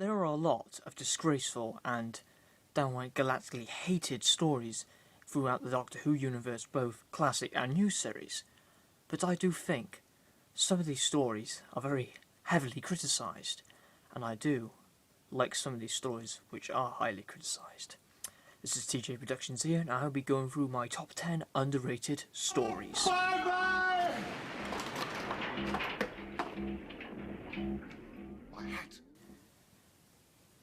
There are a lot of disgraceful and downright galactically hated stories throughout the Doctor Who universe, both classic and new series, but I do think some of these stories are very heavily criticised, and I do like some of these stories which are highly criticised. This is TJ Productions here, and I'll be going through my top 10 underrated stories. Bye-bye! My hat.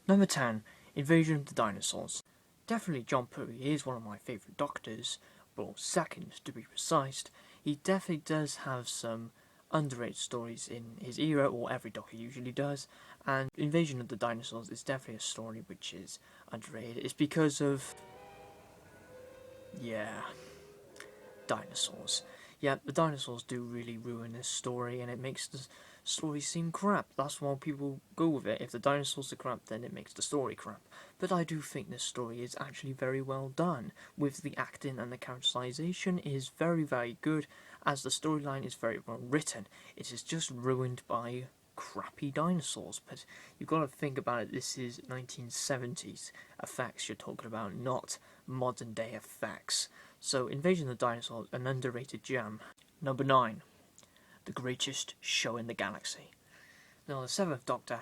Number 10, Invasion of the Dinosaurs. Definitely John Pertwee is one of my favourite Doctors, well, second to be precise. He definitely does have some underrated stories in his era, or every Doctor usually does, and Invasion of the Dinosaurs is definitely a story which is underrated. It's because of, dinosaurs. Yeah, the dinosaurs do really ruin this story, and it makes the story seem crap. That's why people go with it. If the dinosaurs are crap, then it makes the story crap. But I do think this story is actually very well done, with the acting and the characterization is very, very good, as the storyline is very well written. It is just ruined by crappy dinosaurs. But you've got to think about it, this is 1970s effects you're talking about, not modern day effects. So Invasion of the Dinosaurs, an underrated gem. Number 9, The Greatest Show in the Galaxy. Now the Seventh Doctor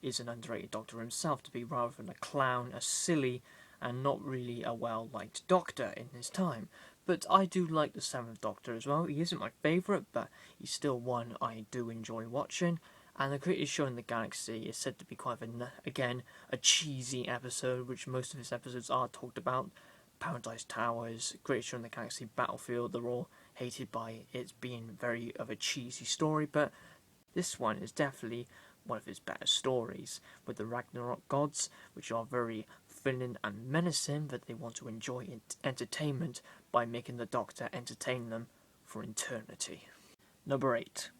is an underrated Doctor himself, to be rather than a clown, a silly, and not really a well-liked Doctor in his time. But I do like the Seventh Doctor as well. He isn't my favourite, but he's still one I do enjoy watching. And The Greatest Show in the Galaxy is said to be quite a cheesy episode, which most of his episodes are talked about. Paradise Towers, Greatest Show in the Galaxy, Battlefield, they're all hated by it being very of a cheesy story, but this one is definitely one of his better stories, with the Ragnarok gods, which are very thrilling and menacing, that they want to enjoy entertainment by making the Doctor entertain them for eternity. Number 8,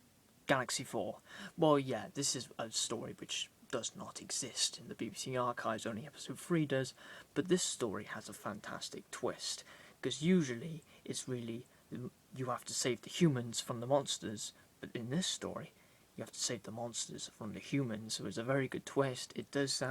Galaxy 4. Well, yeah, this is a story which does not exist in the BBC archives, only episode 3 does, but this story has a fantastic twist, because usually it's really, you have to save the humans from the monsters, but in this story, you have to save the monsters from the humans, so it's a very good twist. It does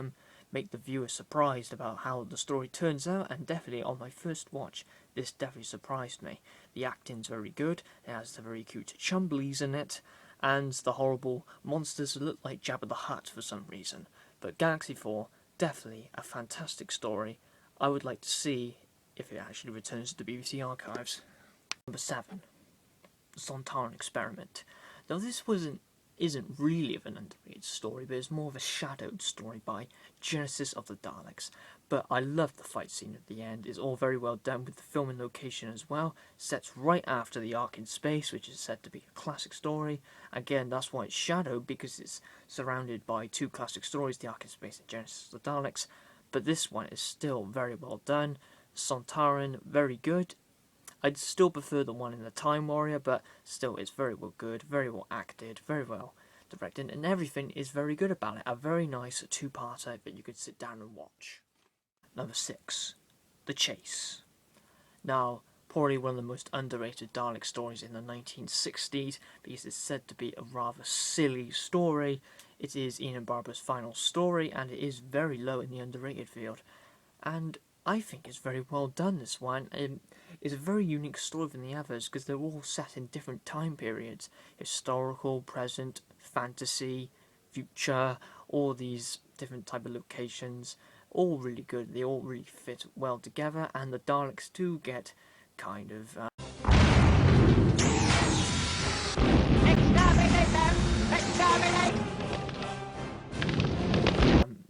make the viewer surprised about how the story turns out, and definitely on my first watch, this definitely surprised me. The acting's very good, it has the very cute Chumblies in it, and the horrible monsters that look like Jabba the Hutt for some reason. But Galaxy 4, definitely a fantastic story. I would like to see if it actually returns to the BBC archives. Number 7, The Sontaran Experiment. Now this isn't really of an underrated story, but it's more of a shadowed story by Genesis of the Daleks. But I love the fight scene at the end. It's all very well done with the filming location as well. Sets right after the Ark in Space, which is said to be a classic story. Again, that's why it's shadowed, because it's surrounded by two classic stories, the Ark in Space and Genesis of the Daleks. But this one is still very well done. Sontaran, very good. I'd still prefer the one in the Time Warrior, but still it's very well good, very well acted, very well directed, and everything is very good about it. A very nice two-parter that you could sit down and watch. Number 6, The Chase. Now, probably one of the most underrated Dalek stories in the 1960s, because it's said to be a rather silly story. It is Ian Barber's final story, and it is very low in the underrated field. And I think it's very well done, this one. It's a very unique story from the others, because they're all set in different time periods. Historical, present, fantasy, future, all these different type of locations. All really good, they all really fit well together, and the Daleks do get kind of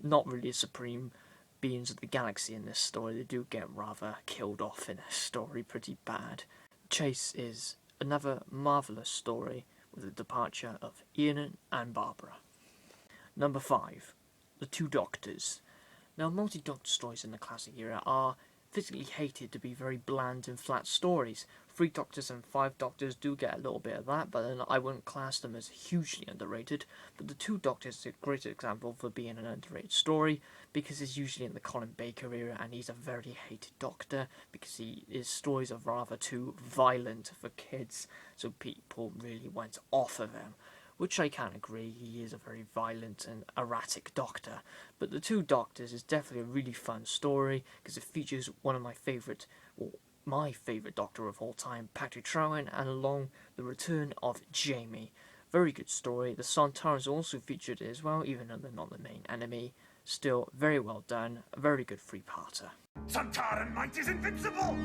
not really supreme beings of the galaxy in this story. They do get rather killed off in this story pretty bad. Chase is another marvellous story with the departure of Ian and Barbara. Number 5, The Two Doctors. Now, multi-Doctor stories in the classic era are physically hated to be very bland and flat stories. 3 Doctors and 5 Doctors do get a little bit of that, but then I wouldn't class them as hugely underrated. But The Two Doctors is a great example for being an underrated story, because it's usually in the Colin Baker era, and he's a very hated Doctor, because his stories are rather too violent for kids, so people really went off of him. which I can agree, he is a very violent and erratic Doctor. But The Two Doctors is definitely a really fun story, because it features one of my favourite Doctor of all time, Patrick Troughton, and along the return of Jamie. Very good story. The Sontarans also featured as well, even though they're not the main enemy. Still, very well done. A very good three-parter. Sontaran might is invincible!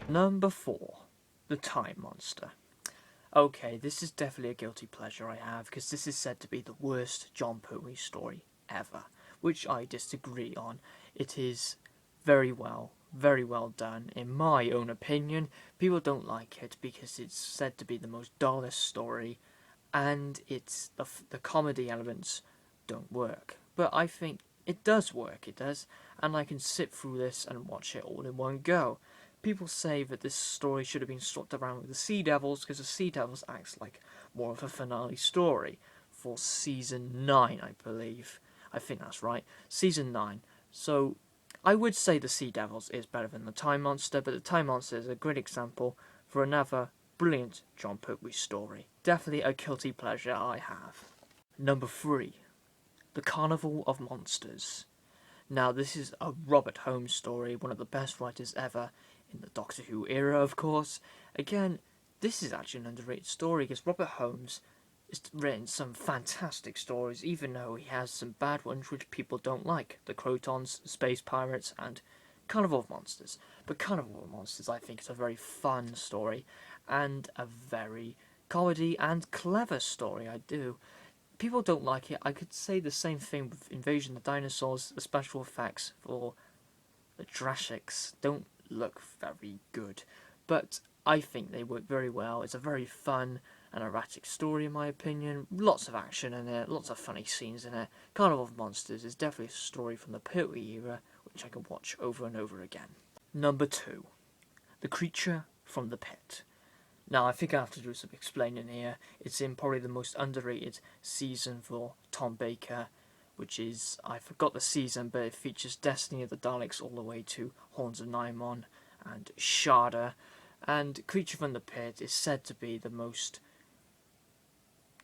Number 4. The Time Monster. Okay, this is definitely a guilty pleasure I have, because this is said to be the worst Jon Pertwee story ever, which I disagree on. It is very well done, in my own opinion. People don't like it because it's said to be the most dullest story, and it's the comedy elements don't work. But I think it does work, it does, and I can sit through this and watch it all in one go. People say that this story should have been swapped around with the Sea Devils, because the Sea Devils acts like more of a finale story for season 9, I believe. I think that's right, season 9. So I would say the Sea Devils is better than the Time Monster, but the Time Monster is a great example for another brilliant Jon Pertwee story. Definitely a guilty pleasure I have. Number 3. The Carnival of Monsters. Now, this is a Robert Holmes story, one of the best writers ever in the Doctor Who era, of course. Again, this is actually an underrated story, because Robert Holmes has written some fantastic stories, even though he has some bad ones which people don't like. The Crotons, Space Pirates, and Carnival of Monsters. But Carnival of Monsters, I think, is a very fun story, and a very comedy and clever story, I do. People don't like it. I could say the same thing with Invasion of the Dinosaurs. The special effects for the Jurassics don't look very good, but I think they work very well. It's a very fun and erratic story, in my opinion. Lots of action in it, lots of funny scenes in it. Carnival of Monsters is definitely a story from the Pertwee era, which I can watch over and over again. Number 2. The Creature from the Pit. Now, I think I have to do some explaining here. It's in probably the most underrated season for Tom Baker, which is, I forgot the season, but it features Destiny of the Daleks all the way to Horns of Nimon and Shada. And Creature from the Pit is said to be the most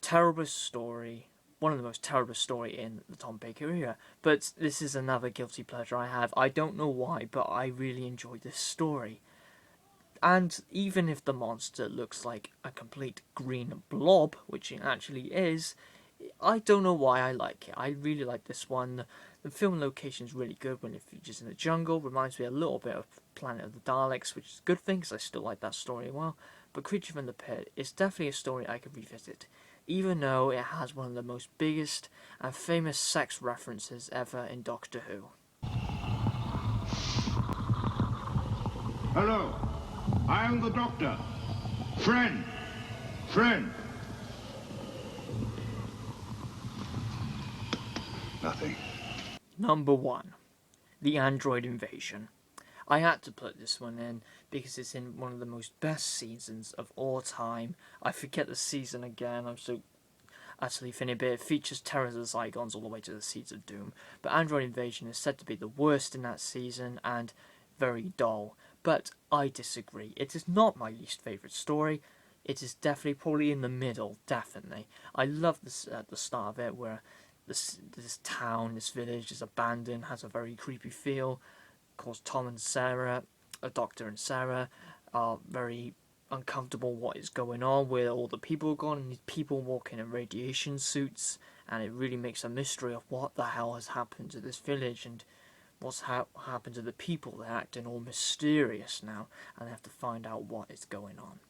terrible story, one of the most terrible story in the Tom Baker era. But this is another guilty pleasure I have. I don't know why, but I really enjoy this story. And even if the monster looks like a complete green blob, which it actually is, I don't know why I like it. I really like this one. The film location is really good when it features in the jungle. Reminds me a little bit of Planet of the Daleks, which is a good thing because I still like that story well. But Creature from the Pit is definitely a story I could revisit, even though it has one of the most biggest and famous sex references ever in Doctor Who. Hello, I am the Doctor. Friend. Nothing. Number 1. The Android Invasion. I had to put this one in because it's in one of the most best seasons of all time. I forget the season again, I'm so utterly finished, but it features Terror of the Zygons all the way to the Seeds of Doom. But Android Invasion is said to be the worst in that season and very dull. But I disagree. It is not my least favourite story. It is definitely probably in the middle, definitely. I love this at the start of it where this town, this village is abandoned, has a very creepy feel. Of course, Tom and Sarah, a Doctor and Sarah, are very uncomfortable what is going on, where all the people are gone, and these people walking in radiation suits, and it really makes a mystery of what the hell has happened to this village, and what's happened to the people. They're acting all mysterious now, and they have to find out what is going on.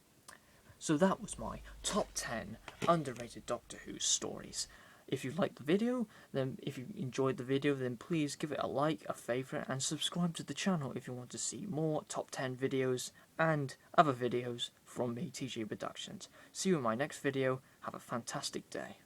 So that was my top 10 underrated Doctor Who stories. If you liked the video, then if you enjoyed the video, then please give it a like, a favourite, and subscribe to the channel if you want to see more top 10 videos and other videos from me, TJ Productions. See you in my next video. Have a fantastic day.